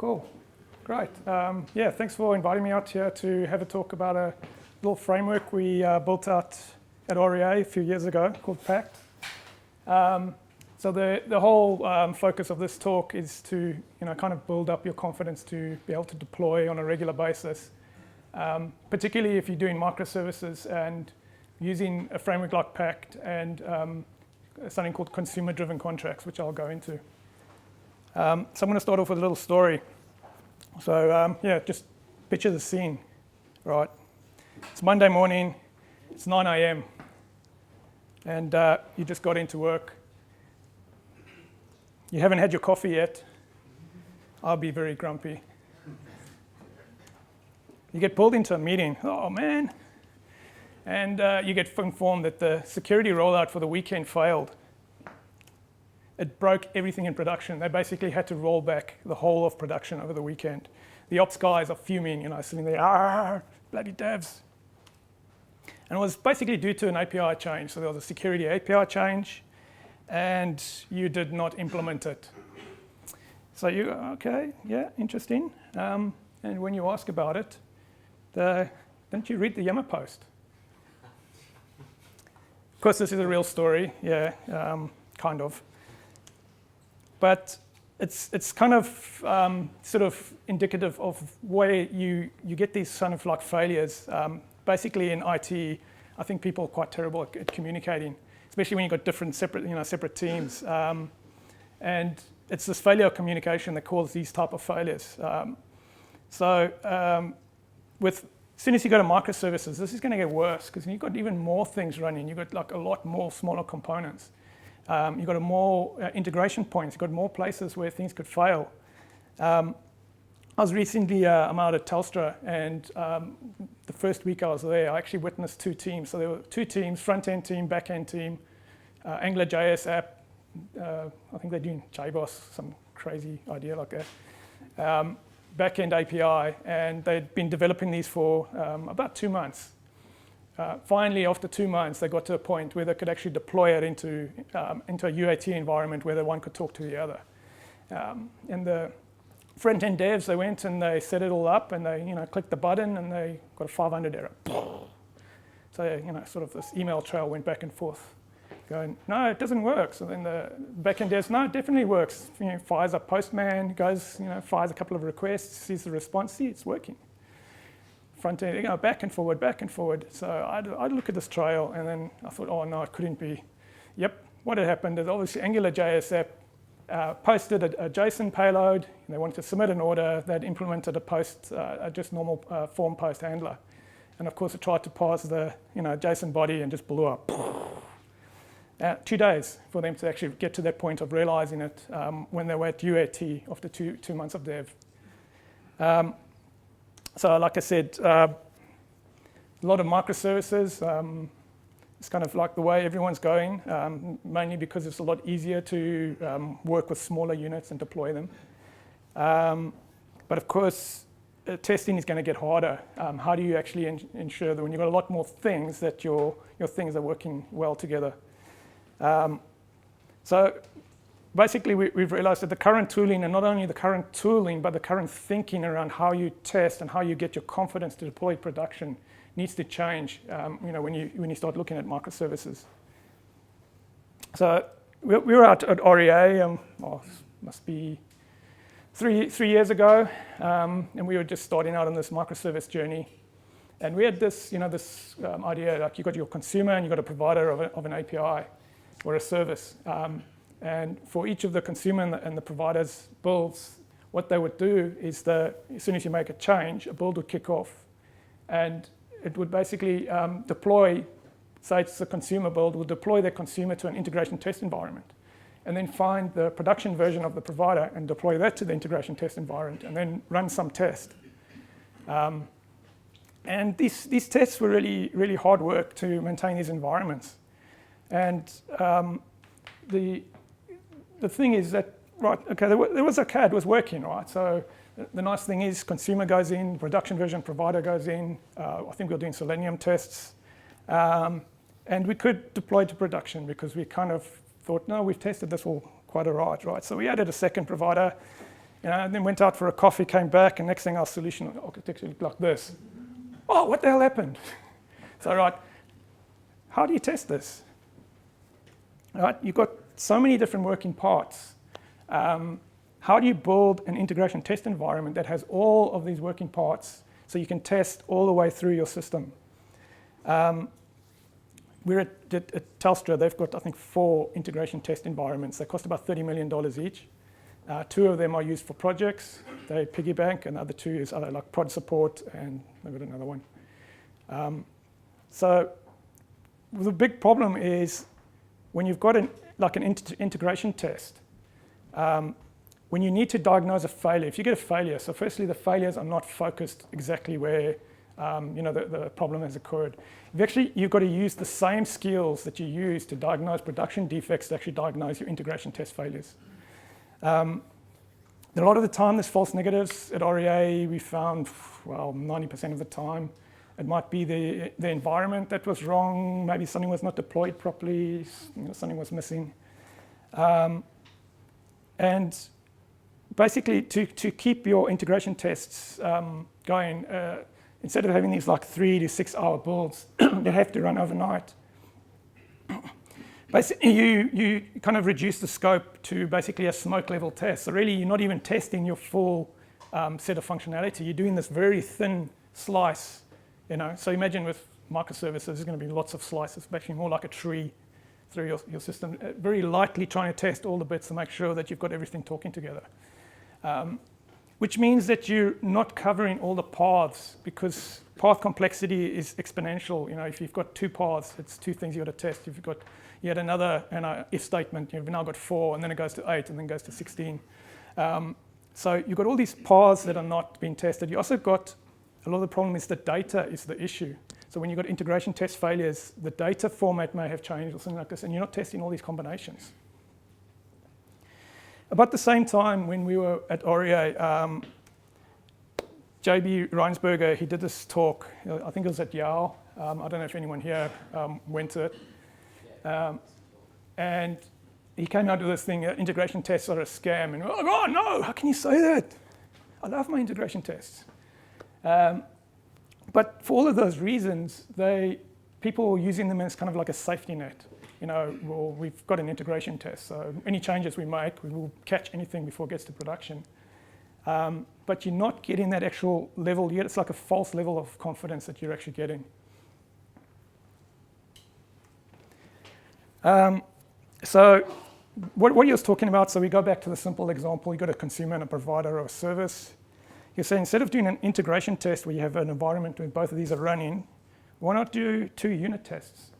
Cool. Great. Yeah, thanks for inviting me out here to have a talk about a little framework we built out at REA a few years ago called Pact. So the whole focus of this talk is to kind of build up your confidence to be able to deploy on a regular basis, particularly if you're doing microservices and using a framework like Pact and something called consumer-driven contracts, which I'll go into. So I'm going to start off with a little story. So yeah, just picture the scene, right? It's Monday morning, it's 9 a.m., and you just got into work. You haven't had your coffee yet. I'll be very grumpy. You get pulled into a meeting, oh man, and you get informed that the security rollout for the weekend failed. It broke everything in production. They basically had to roll back the whole of production over the weekend. The ops guys are fuming, sitting there, bloody devs. And it was basically due to an API change. So there was a security API change, and you did not implement it. So you, okay, yeah, interesting. And when you ask about it, didn't you read the Yammer post? Of course, this is a real story, yeah, kind of. But it's kind of sort of indicative of where you get these kind of like failures. Basically in IT, I think people are quite terrible at communicating, especially when you've got different separate teams. And it's this failure of communication that causes these type of failures. As soon as you go to microservices, this is going to get worse because you've got even more things running. You've got like a lot more smaller components. You've got more integration points. You've got more places where things could fail. I was recently, I'm out at Telstra, and the first week I was there, I actually witnessed two teams. So there were two teams, front-end team, back-end team, AngularJS app. I think they're doing JBoss, some crazy idea like that. Back-end API, and they'd been developing these for about 2 months. Finally, after 2 months, they got to a point where they could actually deploy it into a UAT environment where the one could talk to the other. And the front-end devs, they went and they set it all up, and they clicked the button, and they got a 500 error. So sort of this email trail went back and forth, going, no, it doesn't work. So then the back-end devs, no, it definitely works. Fires up Postman, goes, fires a couple of requests, sees the response, see, it's working. Front end, back and forward, back and forward. So I'd look at this trail, and then I thought, oh no, it couldn't be. Yep, what had happened is obviously AngularJS app posted a JSON payload. They wanted to submit an order. They'd implemented a just normal form post handler. And of course, it tried to parse the JSON body and just blew up. 2 days for them to actually get to that point of realizing it when they were at UAT after two months of dev. So like I said, a lot of microservices. It's kind of like the way everyone's going, mainly because it's a lot easier to work with smaller units and deploy them. But of course, testing is going to get harder. How do you actually ensure that when you've got a lot more things, that your things are working well together? So basically, we've realized that the current tooling, and not only the current tooling, but the current thinking around how you test and how you get your confidence to deploy production needs to change when you start looking at microservices. So we were out at REA, must be three years ago, and we were just starting out on this microservice journey. And we had this idea, like you got your consumer and you got a provider of an API or a service. And for each of the consumer and the provider's builds, what they would do is as soon as you make a change, a build would kick off. And it would basically deploy, say it's a consumer build, would deploy their consumer to an integration test environment, and then find the production version of the provider and deploy that to the integration test environment, and then run some test. And these tests were really, really hard work to maintain these environments. And the thing is that, right, okay, there was a CAD was working, right? So the nice thing is consumer goes in, production version provider goes in. I think we were doing Selenium tests. And we could deploy to production because we kind of thought, no, we've tested this all quite all right, right? So we added a second provider, And then went out for a coffee, came back, and next thing our solution architecture looked like this. Oh, what the hell happened? So, right, how do you test this? Right, you've got so many different working parts. How do you build an integration test environment that has all of these working parts so you can test all the way through your system? We're at Telstra. They've got, I think, 4 integration test environments. They cost about $30 million each. 2 of them are used for projects. They piggyback, and the other 2 is other like prod support, and they've got another one. So the big problem is when you've got an integration test, when you need to diagnose a failure, if you get a failure, so firstly the failures are not focused exactly where the problem has occurred. You've got to use the same skills that you use to diagnose production defects to actually diagnose your integration test failures. A lot of the time there's false negatives. At REA we found, 90% of the time, it might be the environment that was wrong, maybe something was not deployed properly, something was missing. And basically to keep your integration tests going, instead of having these like 3 to 6 hour builds that have to run overnight, basically you kind of reduce the scope to basically a smoke level test. So really you're not even testing your full set of functionality. You're doing this very thin slice, So imagine with microservices, there's going to be lots of slices, basically more like a tree through your system, very lightly trying to test all the bits to make sure that you've got everything talking together. Which means that you're not covering all the paths, because path complexity is exponential. If you've got 2 paths, it's 2 things you've got to test. If you've got yet another if statement, you've now got 4, and then it goes to 8, and then goes to 16. So you've got all these paths that are not being tested. You also got, a lot of the problem is the data is the issue. So when you've got integration test failures, the data format may have changed or something like this, and you're not testing all these combinations. About the same time, when we were at REA, JB Reinsberger, he did this talk, I think it was at Yale. I don't know if anyone here went to it. And he came out with this thing, integration tests are a scam. And oh no, how can you say that? I love my integration tests. But for all of those reasons, people were using them as kind of like a safety net. We've got an integration test, so any changes we make, we will catch anything before it gets to production. But you're not getting that actual level yet. It's like a false level of confidence that you're actually getting. So what he was talking about, so we go back to the simple example. You've got a consumer and a provider of a service. He said instead of doing an integration test where you have an environment where both of these are running, why not do 2 unit tests?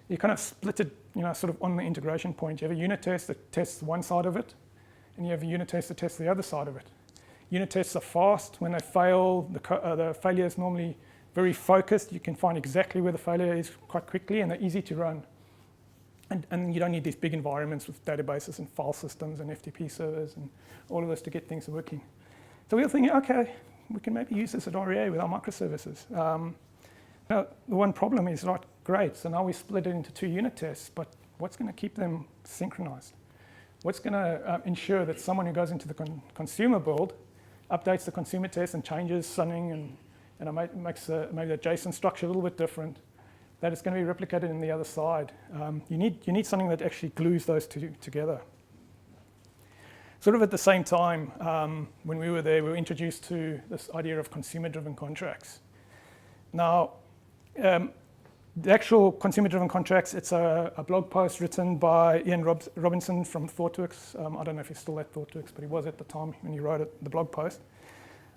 You kind of split it, sort of on the integration point. You have a unit test that tests one side of it, and you have a unit test that tests the other side of it. Unit tests are fast. When they fail, the failure is normally very focused. You can find exactly where the failure is quite quickly, and they're easy to run. And you don't need these big environments with databases and file systems and FTP servers and all of this to get things working. So we were thinking, okay, we can maybe use this at REA with our microservices. Now, the one problem is, right, great, so now we split it into 2 unit tests, but what's going to keep them synchronized? What's going to ensure that someone who goes into the consumer build updates the consumer test and changes something and makes maybe the JSON structure a little bit different, that it's going to be replicated in the other side? You need something that actually glues those 2 together. Sort of at the same time, when we were there, we were introduced to this idea of consumer-driven contracts. Now, the actual consumer-driven contracts, it's a blog post written by Ian Robinson from ThoughtWorks. I don't know if he's still at ThoughtWorks, but he was at the time when he wrote the blog post.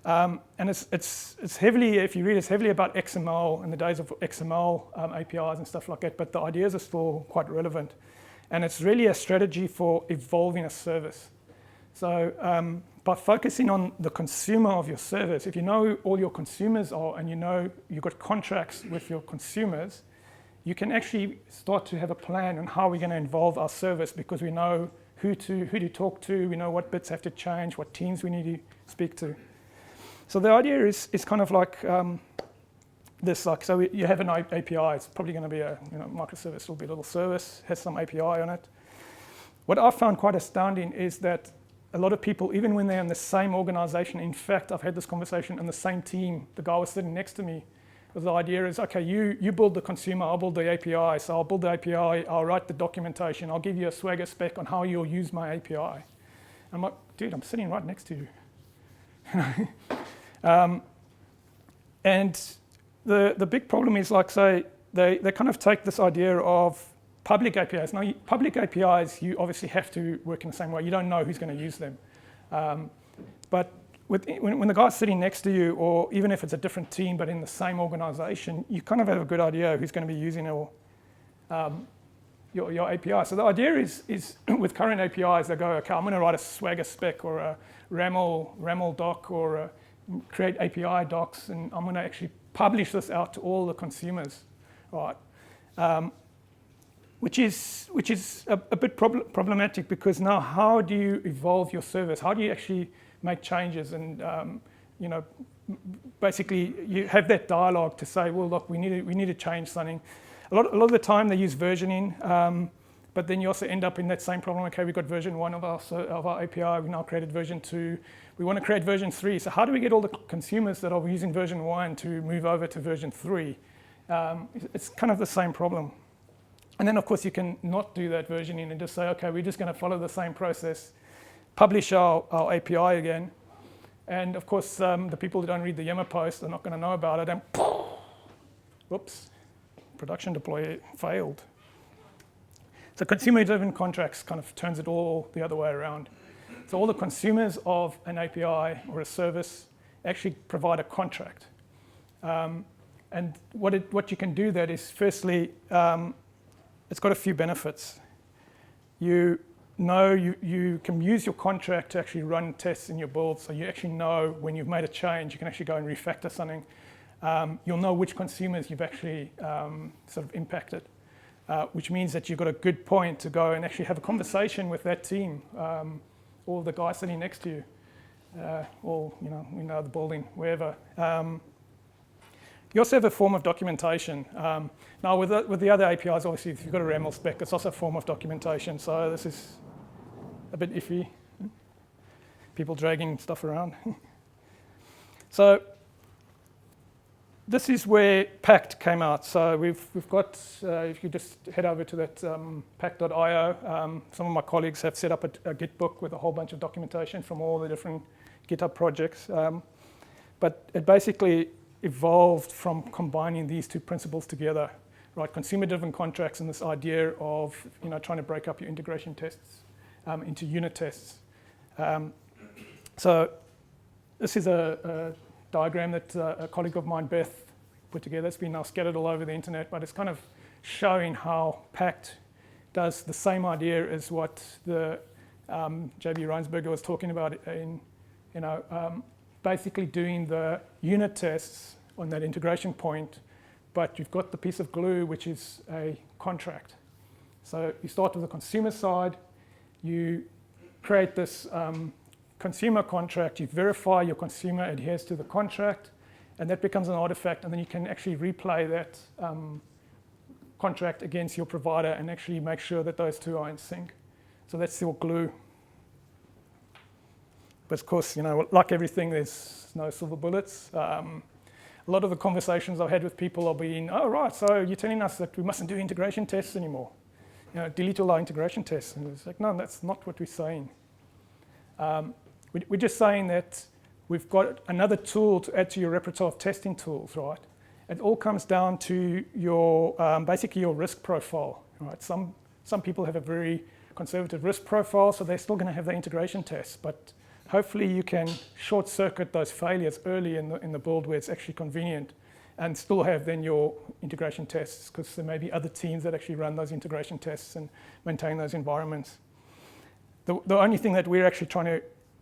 And it's heavily, if you read, it's heavily about XML and the days of XML APIs and stuff like that, but the ideas are still quite relevant. And it's really a strategy for evolving a service. So by focusing on the consumer of your service, if you know all your consumers are, and you've got contracts with your consumers, you can actually start to have a plan on how we're going to involve our service, because we know who to talk to, we know what bits have to change, what teams we need to speak to. So the idea is kind of like this, so you have an API. It's probably going to be a microservice. It'll be a little service, has some API on it. What I found quite astounding is that a lot of people, even when they're in the same organization, in fact, I've had this conversation in the same team, the guy was sitting next to me, because the idea is, okay, you build the consumer, I'll build the API. So I'll build the API, I'll write the documentation, I'll give you a Swagger spec on how you'll use my API. I'm like, dude, I'm sitting right next to you. And the big problem is, like, say, they kind of take this idea of public APIs. Now, public APIs, you obviously have to work in the same way. You don't know who's going to use them. But when the guy's sitting next to you, or even if it's a different team but in the same organization, you kind of have a good idea who's going to be using your API. So the idea is with current APIs, they go, okay, I'm going to write a Swagger spec or a RAML doc or create API docs, and I'm going to actually publish this out to all the consumers, right? Which is a bit problematic, because now how do you evolve your service? How do you actually make changes? And basically you have that dialogue to say, well, look, we need to change something. A lot of the time they use versioning, but then you also end up in that same problem. Okay, we've got version 1 of our API. We've now created version 2. We want to create version 3. So how do we get all the consumers that are using version 1 to move over to version 3? It's kind of the same problem. And then, of course, you can not do that versioning and just say, okay, we're just going to follow the same process, publish our API again. And, of course, the people who don't read the Yammer post are not going to know about it. And whoops, production deploy failed. So consumer-driven contracts kind of turns it all the other way around. So all the consumers of an API or a service actually provide a contract. And what you can do that is, firstly, it's got a few benefits. You can use your contract to actually run tests in your build, so you actually know when you've made a change, you can actually go and refactor something. You'll know which consumers you've actually sort of impacted, which means that you've got a good point to go and actually have a conversation with that team, or the guy sitting next to you, or in the building, wherever. You also have a form of documentation. Now, with the other APIs, obviously, if you've got a RAML spec, it's also a form of documentation. So this is a bit iffy. People dragging stuff around. So this is where Pact came out. So we've got, if you just head over to that pact.io, some of my colleagues have set up a Git book with a whole bunch of documentation from all the different GitHub projects. But it basically evolved from combining these two principles together, right? Consumer-driven contracts and this idea of trying to break up your integration tests into unit tests. So this is a diagram that a colleague of mine, Beth, put together. It's been now scattered all over the internet, but it's kind of showing how Pact does the same idea as what the J.B. Reinsberger was talking about in basically doing the unit tests on that integration point, but you've got the piece of glue, which is a contract. So you start with the consumer side, you create this consumer contract, you verify your consumer adheres to the contract, and that becomes an artifact, and then you can actually replay that contract against your provider and actually make sure that those two are in sync. So that's your glue. But of course, like everything, there's no silver bullets. A lot of the conversations I've had with people are being, oh, right, so you're telling us that we mustn't do integration tests anymore. Delete all our integration tests. And it's like, no, that's not what we're saying. We're just saying that we've got another tool to add to your repertoire of testing tools, right? It all comes down to your, basically your risk profile, right? Some people have a very conservative risk profile, so they're still going to have their integration tests, but hopefully you can short circuit those failures early in the build where it's actually convenient and still have then your integration tests, because there may be other teams that actually run those integration tests and maintain those environments. The only thing that we're actually trying to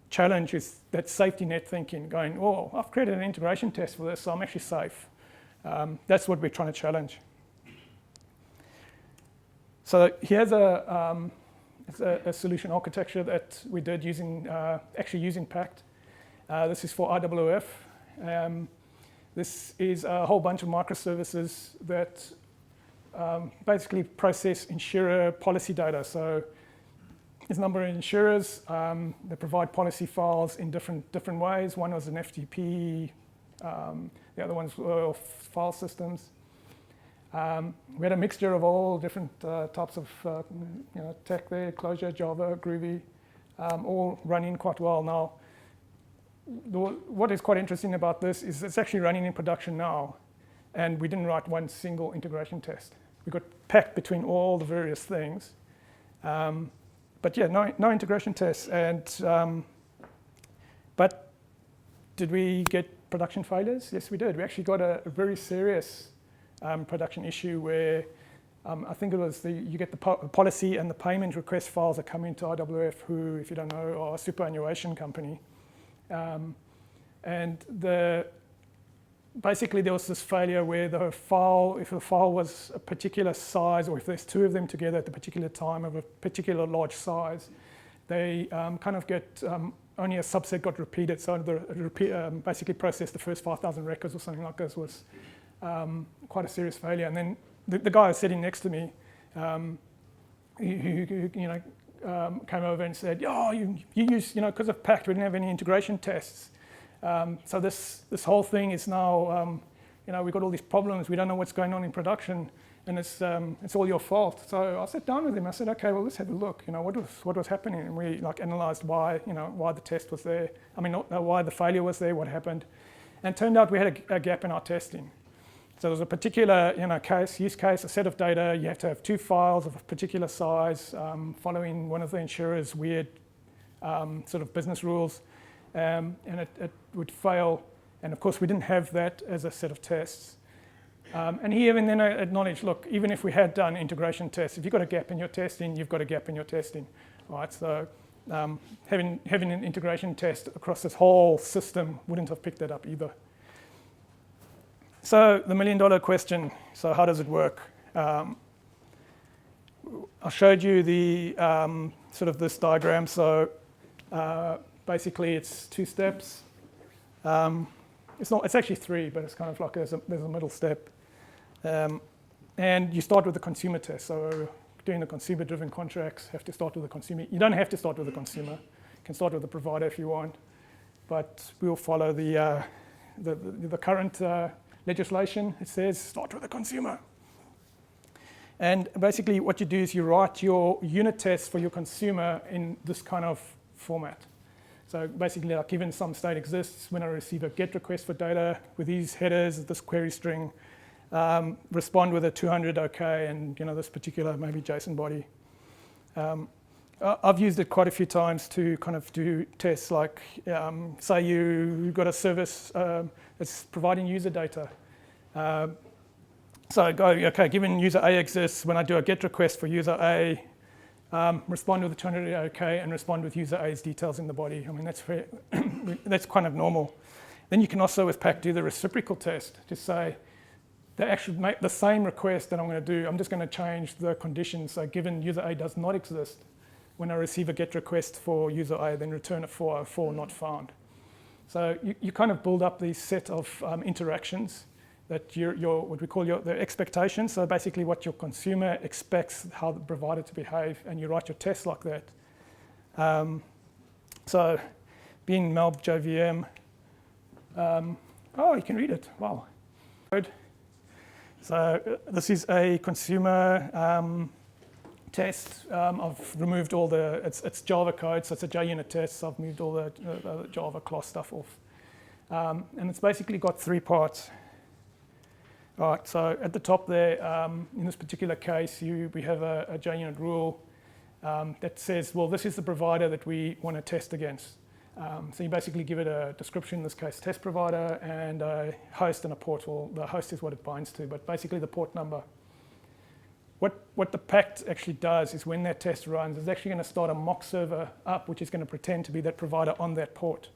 challenge is that safety net thinking, going, oh, I've created an integration test for this, so I'm actually safe. That's what we're trying to challenge. So here's a solution architecture that we did using Pact. This is for IWF. This is a whole bunch of microservices that basically process insurer policy data. So there's a number of insurers that provide policy files in different ways. One was an FTP, the other ones were file systems. We had a mixture of all different types of tech there, Clojure, Java, Groovy, all running quite well now. What is quite interesting about this is it's actually running in production now, and we didn't write one single integration test. We got packed between all the various things. But yeah, no integration tests. And but did we get production failures? Yes, we did. We actually got a very serious production issue where I think it was you get the policy and the payment request files that come into RWF, who, if you don't know, are a superannuation company. And basically there was this failure where if the file was a particular size, or if there's two of them together at the particular time of a particular large size, they kind of get, only a subset got repeated. So basically processed the first 5,000 records or something like this was quite a serious failure. And then the guy who was sitting next to me, who came over and said, "Oh, you use, because of Pact, we didn't have any integration tests. So this whole thing is now, we've got all these problems. We don't know what's going on in production, and it's all your fault." So I sat down with him. I said, "Okay, well, let's have a look. What was happening?" And we analysed why the test was there. I mean, why the failure was there, what happened, and it turned out we had a gap in our testing. So there was a particular use case, a set of data. You have to have two files of a particular size, following one of the insurer's weird sort of business rules. And it would fail. And of course, we didn't have that as a set of tests. And he even then acknowledged, look, even if we had done integration tests, if you've got a gap in your testing, you've got a gap in your testing. Right? So having an integration test across this whole system wouldn't have picked that up either. So the $1 million question, so how does it work? I showed you the sort of this diagram. So basically, it's 2 steps. It's actually 3, but it's kind of like there's a middle step. And you start with the consumer test. So doing the consumer-driven contracts, have to start with the consumer. You don't have to start with the consumer. You can start with the provider if you want. But we'll follow the current legislation. It says start with the consumer. And basically, what you do is you write your unit tests for your consumer in this kind of format. So basically, like given some state exists, when I receive a GET request for data with these headers, this query string, respond with a 200 OK and this particular maybe JSON body. I've used it quite a few times to kind of do tests like, say you've got a service that's providing user data. So I go, okay, given user A exists, when I do a GET request for user A, respond with the 200 OK and respond with user A's details in the body. I mean, that's fair. That's kind of normal. Then you can also with Pact do the reciprocal test to say they actually make the same request that I'm going to do. I'm just going to change the conditions. So given user A does not exist, when I receive a GET request for user A, then return a 404 not found. So you kind of build up these set of interactions that your what we call the expectations. So basically what your consumer expects how the provider to behave, and you write your tests like that. So being Melb JVM, you can read it, wow. So this is a consumer test. I've removed all it's Java code, so it's a JUnit test. So I've moved all the Java class stuff off. And it's basically got 3 parts. All right, so at the top there, in this particular case, we have a JUnit rule that says, well, this is the provider that we want to test against. So you basically give it a description, in this case, test provider, and a host and a port. Well, the host is what it binds to, but basically the port number. What the Pact actually does is when that test runs, it's actually going to start a mock server up, which is going to pretend to be that provider on that port.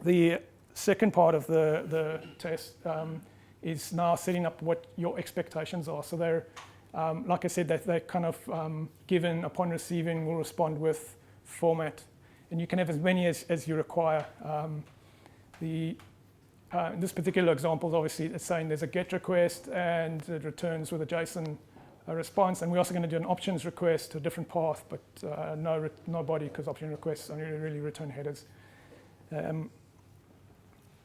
The second part of the test is now setting up what your expectations are. So they're, like I said, they're kind of given upon receiving, will respond with format. And you can have as many as you require. In this particular example, obviously, it's saying there's a GET request and it returns with a JSON a response, and we're also going to do an options request to a different path, but no body, because option requests only really return headers.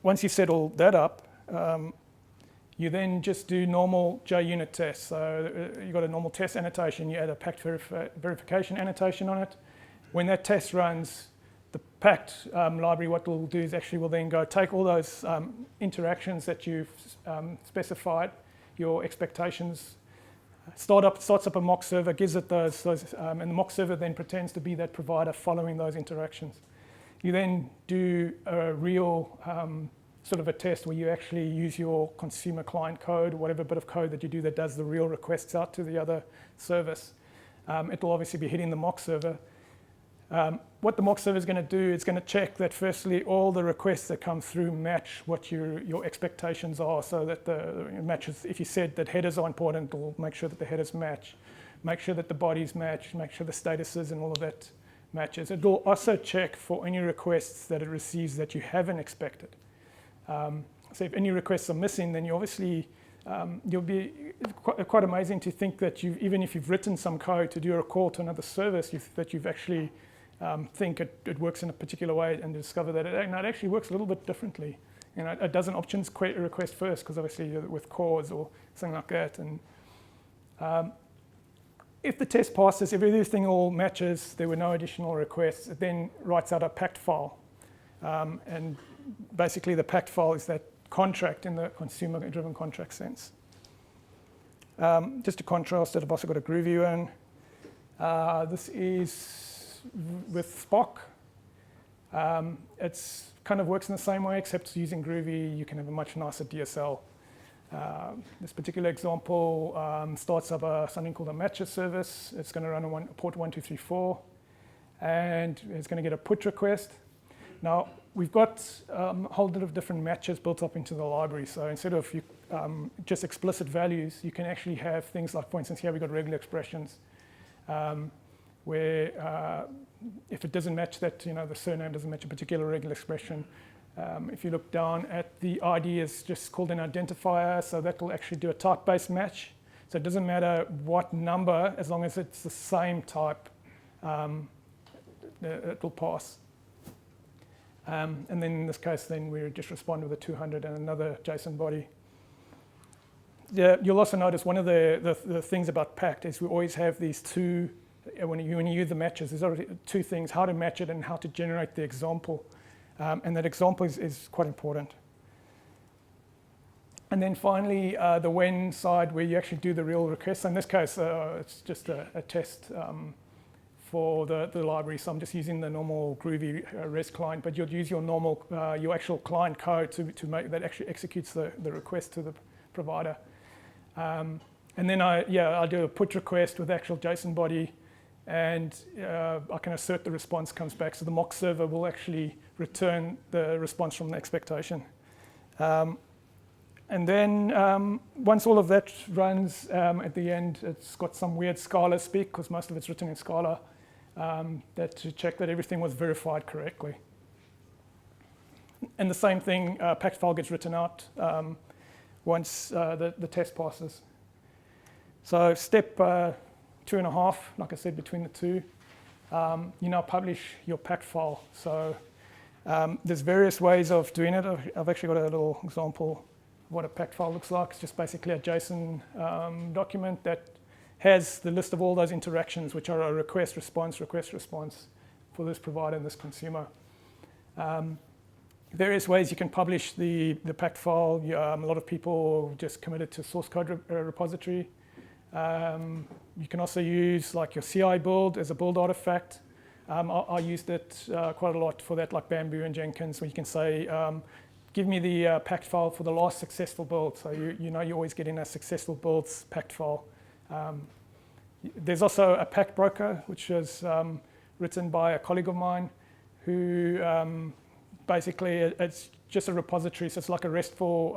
Once you set all that up, you then just do normal JUnit tests. So you've got a normal test annotation, you add a Pact verification annotation on it. When that test runs, the Pact library, what we'll do is actually we'll then go take all those interactions that you've specified, your expectations, starts up a mock server, gives it those and the mock server then pretends to be that provider following those interactions. You then do a real sort of a test where you actually use your consumer client code, whatever bit of code that you do that does the real requests out to the other service. It'll obviously be hitting the mock server. What the mock server is going to do, it's going to check that firstly all the requests that come through match what your expectations are, so that it matches. If you said that headers are important, it'll make sure that the headers match, make sure that the bodies match, make sure the statuses and all of that matches. It'll also check for any requests that it receives that you haven't expected. So if any requests are missing, then you obviously you'll be quite amazing to think that even if you've written some code to do a call to another service, that you've actually think it works in a particular way, and discover that it actually works a little bit differently. It does an options request first, because obviously with cores or something like that. And if the test passes, if everything all matches, there were no additional requests, it then writes out a Pact file. And basically the Pact file is that contract in the consumer-driven contract sense. Just to contrast it, I've also got a Groovy one. This is with Spock. It's kind of works in the same way, except using Groovy, you can have a much nicer DSL. This particular example starts up something called a matcher service. It's going to run on port 1234, and it's going to get a put request. Now, we've got a whole lot of different matches built up into the library. So instead of just explicit values, you can actually have things like, for instance, here we've got regular expressions, where if it doesn't match that, the surname doesn't match a particular regular expression. If you look down at the ID, is just called an identifier, so that will actually do a type-based match. So it doesn't matter what number, as long as it's the same type, it will pass. And then in this case, then we just respond with a 200 and another JSON body. Yeah, you'll also notice one of the things about Pact is we always have these two, when you use the matches, there's already two things, how to match it and how to generate the example. And that example is quite important. And then finally, the when side, where you actually do the real requests. In this case, it's just a test for the library. So I'm just using the normal Groovy REST client, but you'll use your normal, your actual client code to make that actually executes the request to the provider. And then I do a put request with actual JSON body, and I can assert the response comes back. So the mock server will actually return the response from the expectation. And then once all of that runs, at the end, it's got some weird Scala speak, because most of it's written in Scala, that to check that everything was verified correctly. And the same thing, Pact file gets written out once the test passes. So step 2.5, like I said, between the two, you now publish your Pact file. So there's various ways of doing it. I've actually got a little example of what a Pact file looks like. It's just basically a JSON document that has the list of all those interactions, which are a request, response for this provider and this consumer. Various ways you can publish the Pact file. A lot of people just commit it to source code repository. You can also use like your CI build as a build artifact. I used it quite a lot for that, like Bamboo and Jenkins, where you can say, give me the Pact file for the last successful build. So you're always getting a successful builds Pact file. There's also a Pact broker, which was written by a colleague of mine, who basically it's just a repository. So it's like a RESTful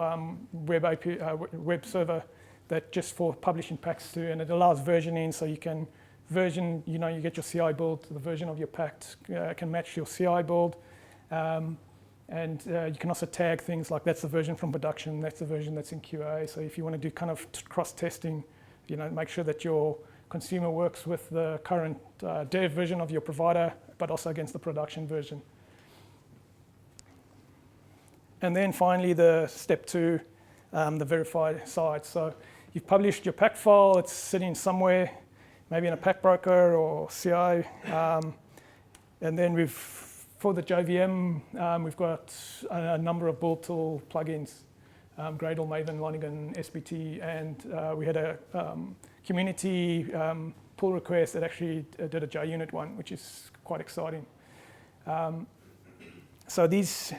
web server that just for publishing packs to, and it allows versioning, so you can version, you get your CI build, the version of your Pact can match your CI build. And you can also tag things like that's the version from production, that's the version that's in QA. So if you want to do kind of cross-testing make sure that your consumer works with the current dev version of your provider, but also against the production version. And then finally, the step 2, the verified side. So you've published your Pact file, it's sitting somewhere, maybe in a Pact broker or CI. And then for the JVM, we've got a number of build tool plugins, Gradle, Maven, Lonigan, SBT, and we had a community pull request that actually did a JUnit one, which is quite exciting. So these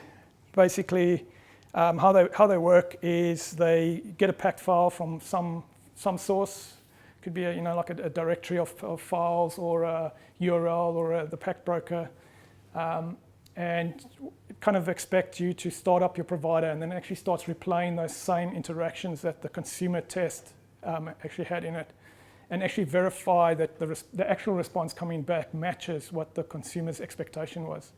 basically, how they work is they get a Pact file from some source. Could be like a directory of files or a URL or the Pact broker, and kind of expect you to start up your provider, and then it actually starts replaying those same interactions that the consumer test actually had in it, and actually verify that the actual response coming back matches what the consumer's expectation was.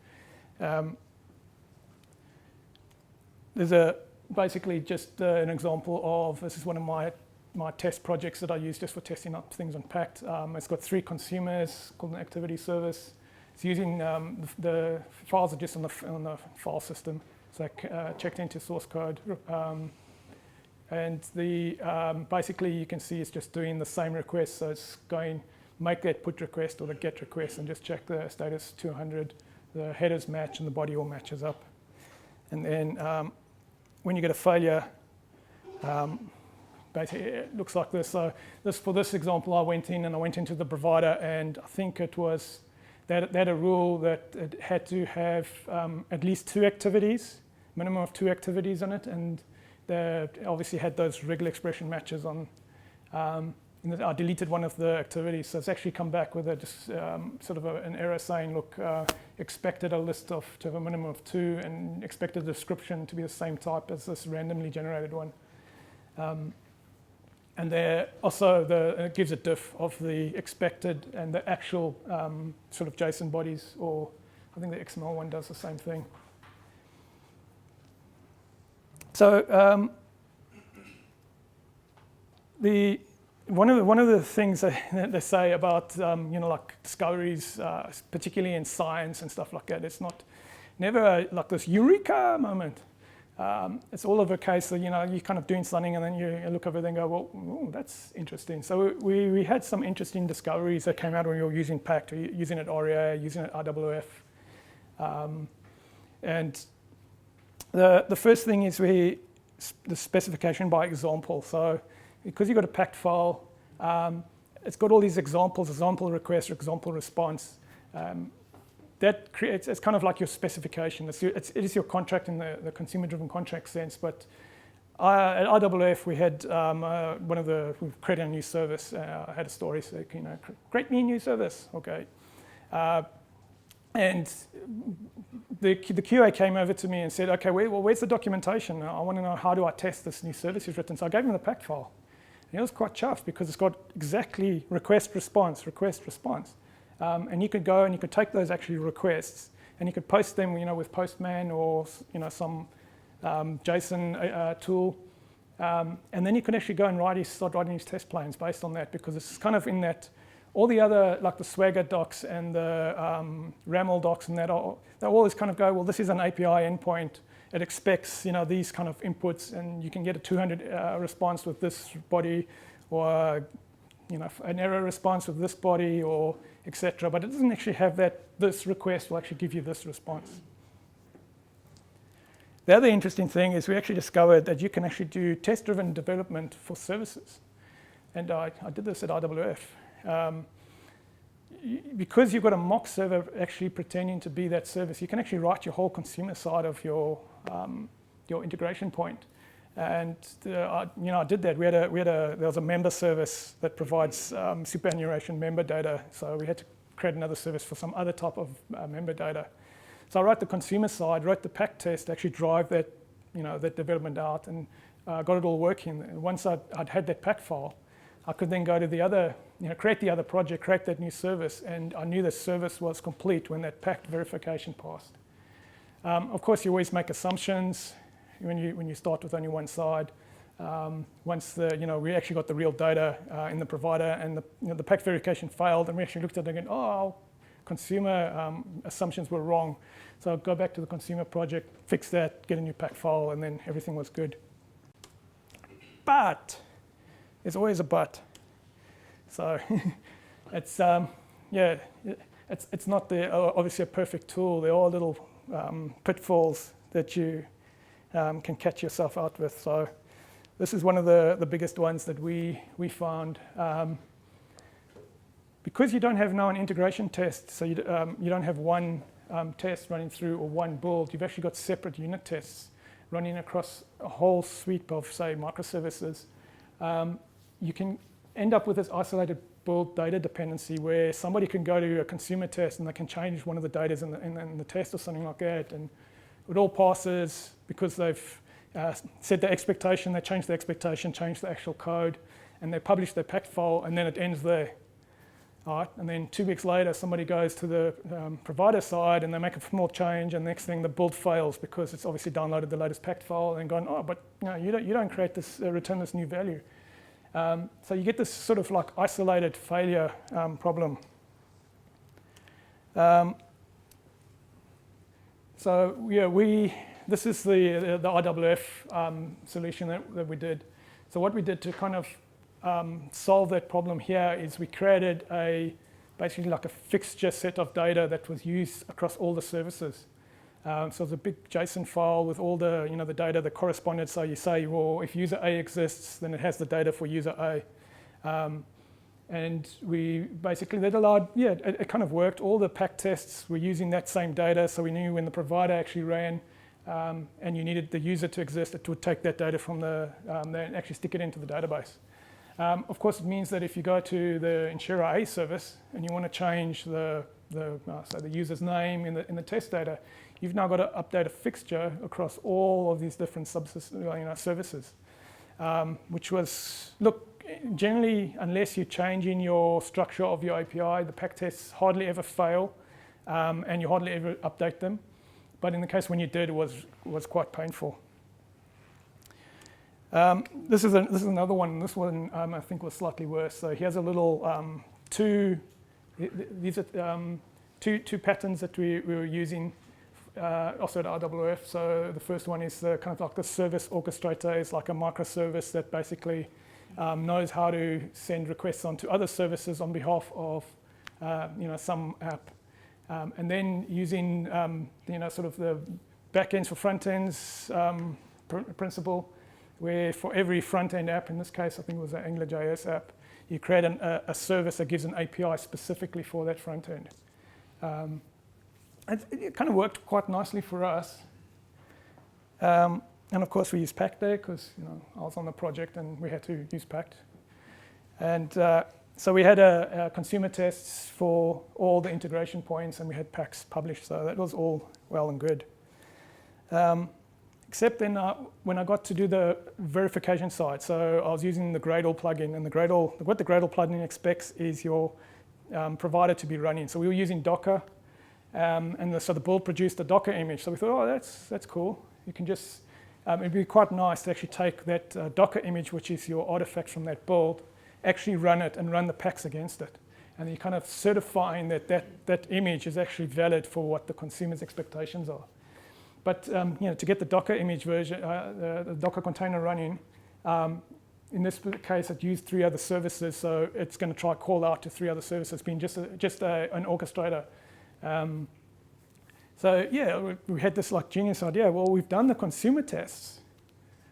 There's basically just an example of, this is one of my test projects that I use just for testing up things on Pact. It's got 3 consumers called an activity service. It's using the files are just on the file system, so checked into source code, and basically you can see it's just doing the same request. So it's going make that put request or the get request and just check the status 200, the headers match and the body all matches up, and then when you get a failure. Basically, it looks like this. So for this example, I went into the provider, and I think it was they had a rule that it had to have at least 2 activities, minimum of 2 activities on it, and they obviously had those regular expression matches on. And I deleted one of the activities, so it's actually come back with sort of an error saying, look, expected a list to have a minimum of 2, and expected the description to be the same type as this randomly generated one. And there also it gives a diff of the expected and the actual sort of JSON bodies, or I think the XML one does the same thing. So one of the things that they say about like discoveries, particularly in science and stuff like that, it's never like this Eureka moment. It's all of a case that you're kind of doing something, and then you look over there and go, well, ooh, that's interesting. So we had some interesting discoveries that came out when we were using Pact, using it REA, using it RWF, and the first thing is the specification by example. So because you've got a Pact file, it's got all these examples, example request, example response. That creates, it's kind of like your specification. It is your contract in the consumer-driven contract sense. But at RWF, we had we created a new service. I had a story saying, create me a new service. Okay. And the QA came over to me and said, okay, where's the documentation? I want to know, how do I test this new service you've written? So I gave him the Pact file. And he was quite chuffed because it's got exactly request, response. And you could go and you could take those actually requests and you could post them, with Postman or some JSON tool, and then you can actually go and start writing these test plans based on that, because it's kind of in that all the other, like the Swagger docs and the RAML docs and that, they always kind of go, well, this is an API endpoint. It expects these kind of inputs, and you can get a 200 response with this body, or an error response with this body, or etc. But it doesn't actually have that. This request will actually give you this response. The other interesting thing is we actually discovered that you can actually do test-driven development for services, and I did this at RWF. Because you've got a mock server actually pretending to be that service, you can actually write your whole consumer side of your integration point. And I did that. There was a member service that provides superannuation member data, so we had to create another service for some other type of member data. So I wrote the consumer side, wrote the Pact test, actually drive that that development out, and got it all working. And once I'd had that Pact file, I could then go to the other, create the other project, create that new service, and I knew the service was complete when that Pact verification passed. Of course, you always make assumptions when you start with only one side. once we actually got the real data in the provider, and the Pact verification failed, and we actually looked at it again. Oh, our consumer assumptions were wrong. So I'll go back to the consumer project, fix that, get a new Pact file, and then everything was good. But there's always a but. So it's it's not obviously a perfect tool. There are little pitfalls that you can catch yourself out with. So this is one of the biggest ones that we found. Because you don't have now an integration test, so you don't have one test running through or one build, you've actually got separate unit tests running across a whole suite of, say, microservices. You can end up with this isolated build data dependency where somebody can go to a consumer test and they can change one of the data in the test or something like that, and it all passes because they've set the expectation, they change the expectation, change the actual code, and they publish their Pact file, and then it ends there. All right, and then 2 weeks later, somebody goes to the provider side and they make a small change, and next thing the build fails because it's obviously downloaded the latest Pact file and gone, oh, but you don't create this, return this new value. So you get this sort of like isolated failure problem. So yeah, this is the IWF solution that we did. So what we did to kind of solve that problem here is we created basically like a fixture set of data that was used across all the services. So it's a big JSON file with all the the data that corresponded. So you say, well, if user A exists, then it has the data for user A. And we basically, that allowed, it kind of worked. All the Pact tests were using that same data, so we knew when the provider actually ran and you needed the user to exist, it would take that data from and actually stick it into the database. Of course, it means that if you go to the insurer A service and you want to change the user's name in the test data, you've now got to update a fixture across all of these different services, which was, look, generally, unless you're changing your structure of your API, the Pact tests hardly ever fail, and you hardly ever update them. But in the case when you did, it was quite painful. This is another one. This one I think was slightly worse. So here's a little these are two patterns that we were using also at RWF. So the first one is kind of like the service orchestrator. It's like a microservice that basically knows how to send requests onto other services on behalf of some app, and then using sort of the backends for front ends principle, where for every front end app, in this case I think it was an AngularJS app, you create a service that gives an API specifically for that front end. It kind of worked quite nicely for us. And of course we used Pact there because I was on the project and we had to use Pact. And so we had a consumer tests for all the integration points, and we had Pacts published, so that was all well and good. Except then when I got to do the verification side, so I was using the Gradle plugin, and what the Gradle plugin expects is your provider to be running. So we were using Docker, so the build produced a Docker image. So we thought, oh, that's cool. You can just it'd be quite nice to actually take that Docker image, which is your artifact from that build, actually run it and run the Pacts against it. And you're kind of certifying that image is actually valid for what the consumer's expectations are. But to get the Docker image version, the Docker container running, in this case it used 3 other services, so it's going to try call out to 3 other services, being just an orchestrator. So yeah, we had this like genius idea. Well, we've done the consumer tests,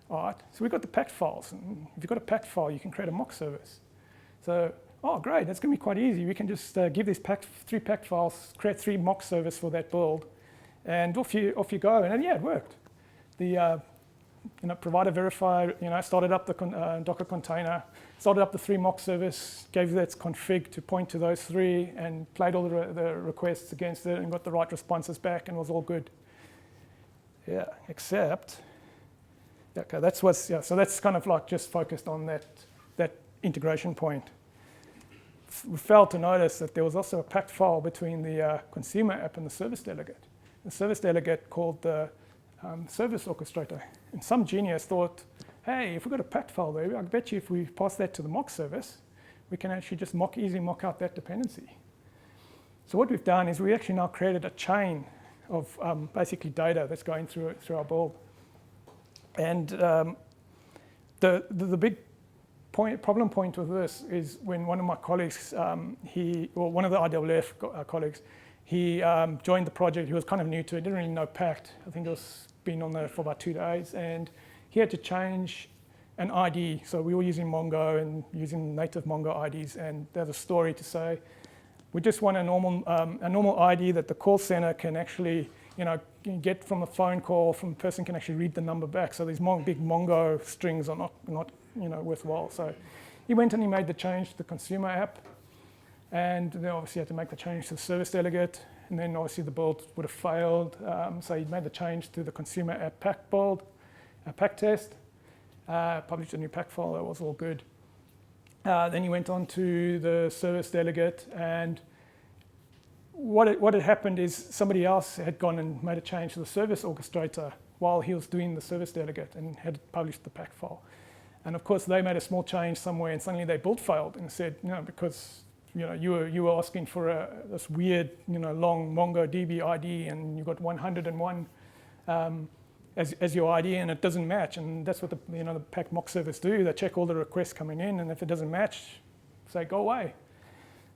all right? So we've got the Pact files, and if you've got a Pact file, you can create a mock service. So, oh great, that's going to be quite easy. We can just give these 3 Pact files, create 3 mock service for that build, and off you go. And yeah, it worked. The provider verifier, started up the Docker container, started up the 3 mock service, gave that config to point to those 3, and played all the requests against it, and got the right responses back, and was all good. Yeah, except, okay, so that's kind of like just focused on that integration point. We failed to notice that there was also a Pact file between the consumer app and the service delegate. The service delegate called the service orchestrator. And some genius thought hey, if we've got a Pact file there, I bet you if we pass that to the mock service, we can actually just easily mock out that dependency. So what we've done is we actually now created a chain of basically data that's going through our build. And the big problem point with this is when one of my colleagues, one of the IWF colleagues, he joined the project. He was kind of new to it, didn't really know Pact. I think it was been on there for about 2 days, and he had to change an ID. So we were using Mongo and using native Mongo IDs, and there's a story to say, we just want a normal ID that the call center can actually, get from a phone call, from a person can actually read the number back. So these big Mongo strings are not worthwhile. So he went and he made the change to the consumer app, and then obviously had to make the change to the service delegate, and then obviously the build would have failed. So he made the change to the consumer app Pact build, Pact test, published a new Pact file. That was all good. Then he went on to the service delegate, and what had happened is somebody else had gone and made a change to the service orchestrator while he was doing the service delegate and had published the Pact file. And of course, they made a small change somewhere, and suddenly their build failed and said, because you were asking for this weird, long MongoDB ID, and you got 101 as your ID, and it doesn't match. And that's what the Pact mock service do. They check all the requests coming in, and if it doesn't match, say go away.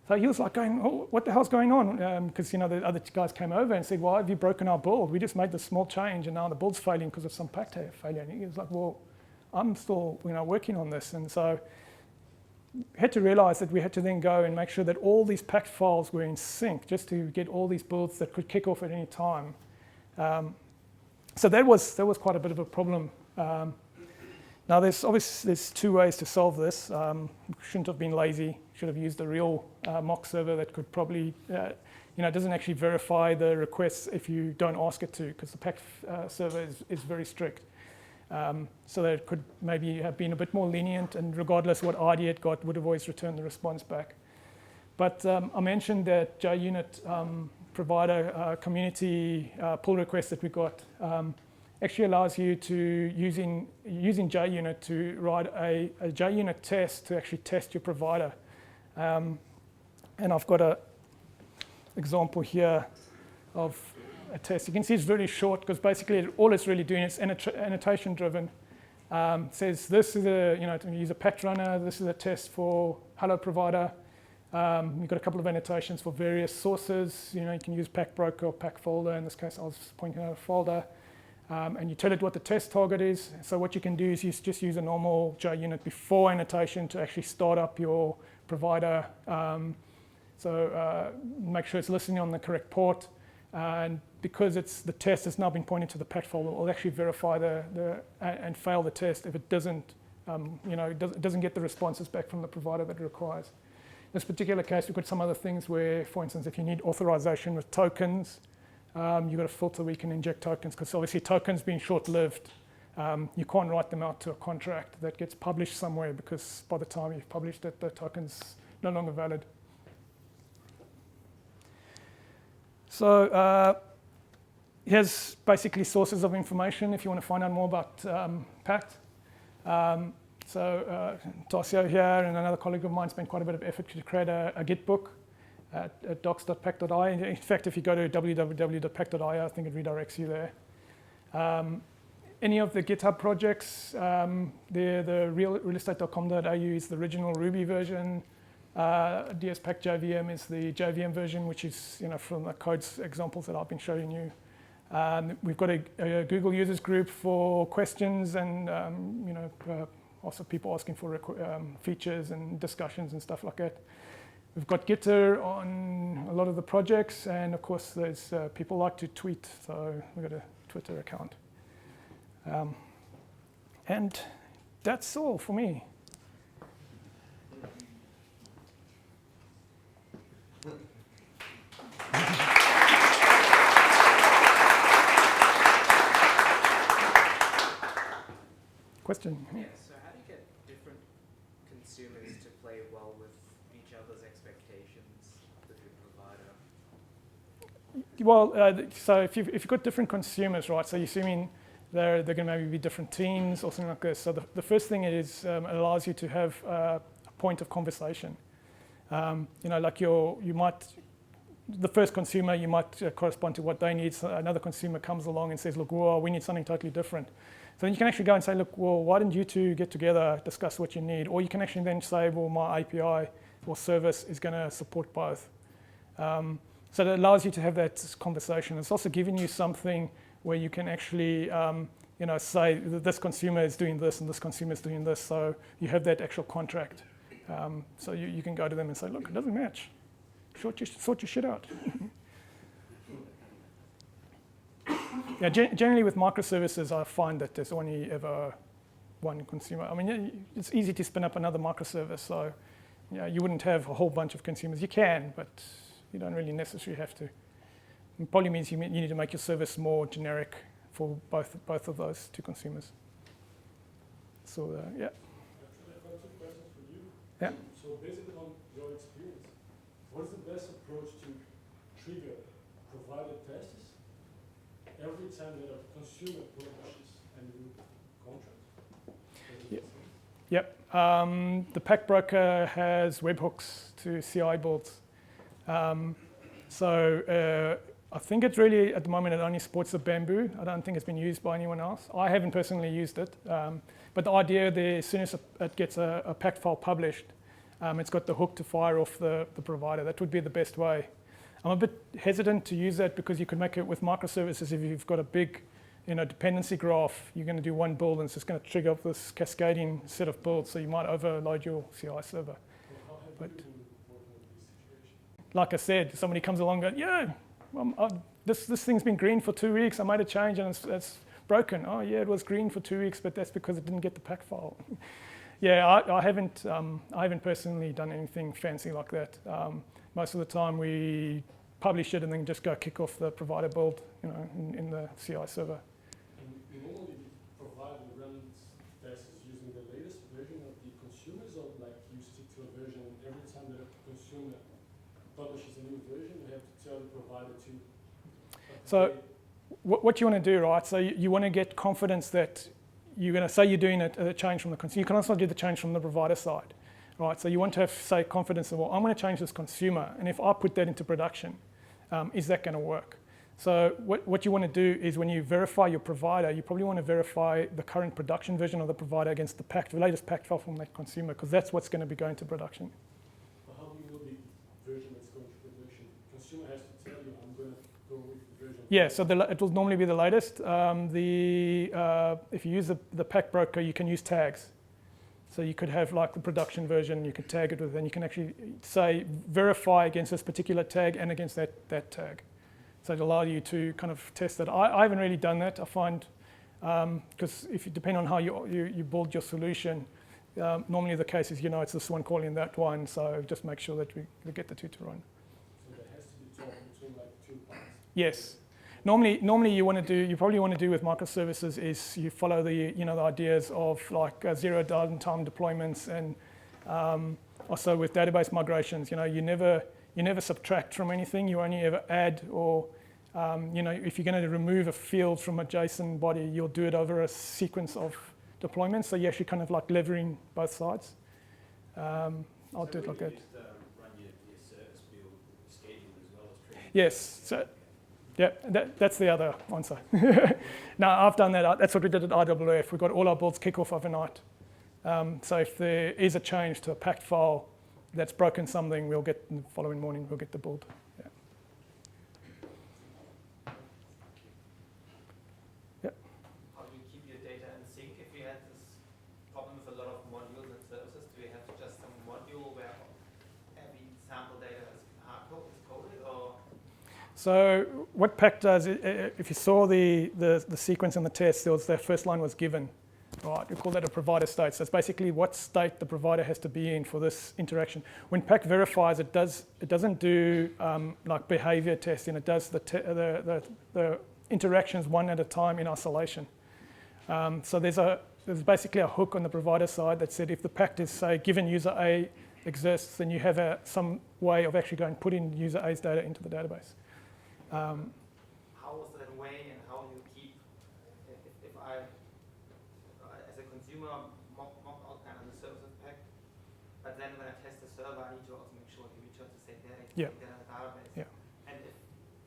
So he was like going, oh, what the hell's going on? Because the other guys came over and said, why have you broken our build? We just made this small change, and now the build's failing because of some Pact failure. And he was like, well, I'm still working on this. And so we had to realize that we had to then go and make sure that all these Pact files were in sync, just to get all these builds that could kick off at any time. So that was quite a bit of a problem. Now there's 2 ways to solve this. Shouldn't have been lazy. Should have used a real mock server that could probably, doesn't actually verify the requests if you don't ask it to, because the Pact server is very strict. So that it could maybe have been a bit more lenient, and regardless what ID it got, would have always returned the response back. But I mentioned that JUnit provider community pull request that we got actually allows you to, using JUnit, to write a JUnit test to actually test your provider. And I've got an example here of a test. You can see it's very short, because basically all it's really doing is annotation driven. Says this is to use a Pact runner. This is a test for hello provider. You've got a couple of annotations for various sources. You can use Pact broker or Pact folder. In this case, I was pointing out a folder. And you tell it what the test target is. So what you can do is you just use a normal JUnit before annotation to actually start up your provider. So make sure it's listening on the correct port. And because the test has now been pointed to the Pact folder, it will actually verify and fail the test if it doesn't, doesn't get the responses back from the provider that it requires. In this particular case, we've got some other things where, for instance, if you need authorization with tokens, you've got a filter where you can inject tokens, because obviously tokens being short-lived, you can't write them out to a contract that gets published somewhere, because by the time you've published it, the token's no longer valid. So here's basically sources of information if you want to find out more about Pact. So Tarsio here and another colleague of mine spent quite a bit of effort to create a Git book at docs.pact.io. In fact, if you go to www.pact.io, I think it redirects you there. Any of the GitHub projects, the realestate.com.au is the original Ruby version. DSPact JVM is the JVM version, which is from the codes examples that I've been showing you. We've got a Google users group for questions and also people asking for features and discussions and stuff like that. We've got Gitter on a lot of the projects, and of course there's people like to tweet, so we've got a Twitter account. And that's all for me. Question? Yeah, so how do you get different consumers to play well with each other's expectations with your provider? Well, so if you've got different consumers, right, so you're assuming They're going to maybe be different teams or something like this. So the first thing is it allows you to have a point of conversation. Like the first consumer, you might correspond to what they need. So another consumer comes along and says, look, well, we need something totally different. So then you can actually go and say, look, well, why didn't you two get together, discuss what you need? Or you can actually then say, well, my API or service is going to support both. So that allows you to have that conversation. It's also giving you something where you can actually say that this consumer is doing this and this consumer is doing this. So you have that actual contract. So you can go to them and say, look, it doesn't match. Sort your shit out. Yeah, generally with microservices, I find that there's only ever one consumer. I mean, it's easy to spin up another microservice, so you wouldn't have a whole bunch of consumers. You can, but you don't really necessarily have to. It probably means you need to make your service more generic for both of those two consumers. So, yeah. Actually, I've got two questions for you. Yeah. So based on your experience, what is the best approach to trigger provided tests every time that a consumer publishes a new contract? Yep. The Pact broker has webhooks to CI builds. So I think it's really, at the moment, it only supports the Bamboo. I don't think it's been used by anyone else. I haven't personally used it. But the idea there, as soon as it gets a Pact file published, it's got the hook to fire off the provider. That would be the best way. I'm a bit hesitant to use that because you can make it with microservices. If you've got a big dependency graph, you're going to do one build and it's just going to trigger up this cascading set of builds. So you might overload your CI server. Well, how have you been working with this situation? Like I said, somebody comes along and goes, yeah, this thing's been green for 2 weeks. I made a change and it's broken. Oh, yeah, it was green for 2 weeks, but that's because it didn't get the Pact file. Yeah, I haven't personally done anything fancy like that. Most of the time we publish it and then just go kick off the provider build, in the CI server. And normally the provider runs tests using the latest version of the consumers, or like you stick to a version and every time that a consumer publishes a new version, you have to tell the provider to update. So what you want to do, right? So you want to get confidence that you're going to say you're doing a change from the consumer. You can also do the change from the provider side, right? So you want to have, say, confidence that, well, I'm going to change this consumer, and if I put that into production, is that going to work? So what you want to do is when you verify your provider, you probably want to verify the current production version of the provider against the latest Pact file from that consumer, because that's what's going to be going to production. But how do you know the version that's going to production? Consumer has to tell you, I'm going to go with the version. Yeah, so it will normally be the latest. If you use the Pact broker, you can use tags. So you could have like the production version, you could tag it with, and you can actually say verify against this particular tag and against that tag. So it allows you to kind of test that. I haven't really done that. I find, because if you depend on how you build your solution, normally the case is, it's this one calling that one, so just make sure that we get the two to run. So there has to be talk between like two parts. Yes. Normally you probably want to do with microservices is you follow the ideas of like zero downtime deployments, and also with database migrations, you never subtract from anything. You only ever add, or if you're going to remove a field from a JSON body, you'll do it over a sequence of deployments. So you're actually kind of like levering both sides. I'll do it like that. Run your service build schedule as well as training. Yes. So, yeah, that's the other answer. No, I've done that. That's what we did at IWF. We got all our builds kick off overnight. So if there is a change to a Pact file that's broken something, we'll get the following morning, we'll get the build. Yeah. Yeah. How do you keep your data in sync if you had this problem with a lot of modules and services? Do you have just some module where every sample data is coded, or? So what Pact does, if you saw the sequence in the test, the first line was given. Right, we call that a provider state. So it's basically what state the provider has to be in for this interaction. When Pact verifies, it doesn't do like behavior testing. It does the interactions one at a time in isolation. So there's basically a hook on the provider side that said if the Pact is, say, given user A exists, then you have some way of actually going putting user A's data into the database. How is that way, and how do you keep, if consumer mock out kind of the services pack, but then when I test the server, I need to also make sure it returns the same data, Yeah. data in the database. Yeah. And if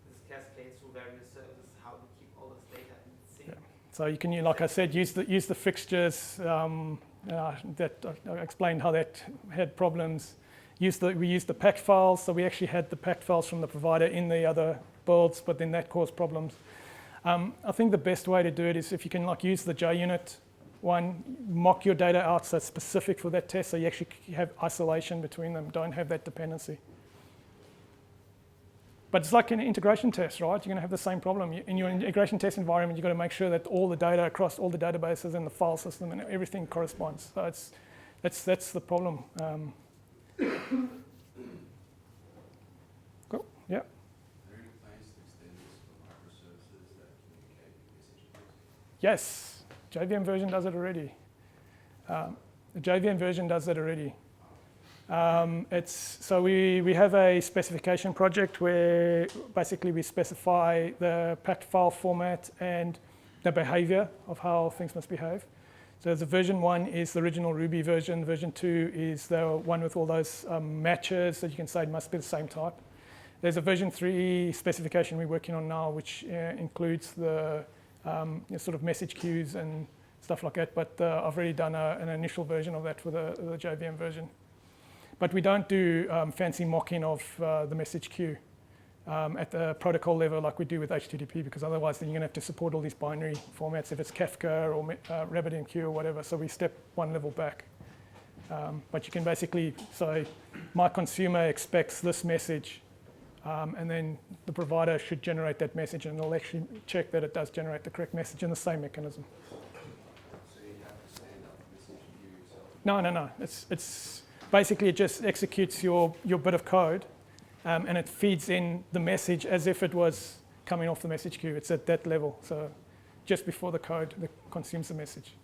this cascades through various services, how to keep all this data in sync. Yeah. So you can, like I said, use the fixtures that I explained how that had problems. We used the Pact files, so we actually had the Pact files from the provider in the other builds, but then that caused problems. I think the best way to do it is if you can use the JUnit one, mock your data out so it's specific for that test, so you actually have isolation between them, don't have that dependency. But it's like an integration test, right? You're going to have the same problem. In your integration test environment, you've got to make sure that all the data across all the databases and the file system and everything corresponds. So that's the problem. Cool. Yeah. Are there any plans to extend this for microservices that communicate message queues? Yes. JVM version does it already. The JVM version does that already. So we have a specification project where basically we specify the Pact file format and the behavior of how things must behave. So the version 1 is the original Ruby version. Version 2 is the one with all those matches that you can say must be the same type. There's a version 3 specification we're working on now, which includes the sort of message queues and stuff like that. But I've already done an initial version of that for the JVM version. But we don't do fancy mocking of the message queue at the protocol level like we do with HTTP, because otherwise then you're going to have to support all these binary formats if it's Kafka or RabbitMQ or whatever. So we step one level back. But you can basically say, my consumer expects this message, and then the provider should generate that message, and it'll actually check that it does generate the correct message in the same mechanism. So you have to stand up the message queue yourself? No. It's basically it just executes your bit of code, and it feeds in the message as if it was coming off the message queue. It's at that level, so just before the code that consumes the message.